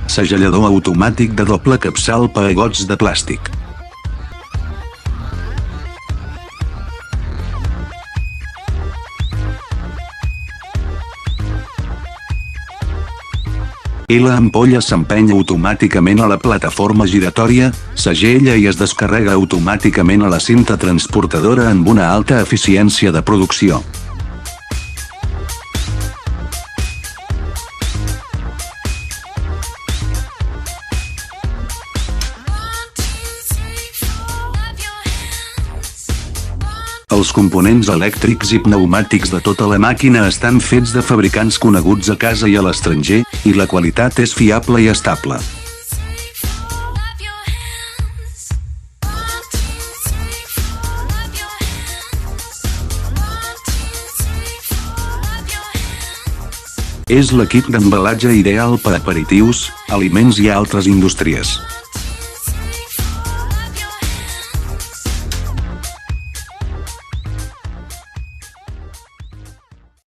Segellador automàtic de doble capçal per a gots de plàstic. I l'ampolla s'empeny automàticament a la plataforma giratòria, segella i es descarrega automàticament a la cinta transportadora amb una alta eficiència de producció. Els components elèctrics i pneumàtics de tota la màquina estan fets de fabricants coneguts a casa i a l'estranger, i la qualitat és fiable i estable. És l'equip d'embalatge ideal per a aperitius, aliments i altres indústries.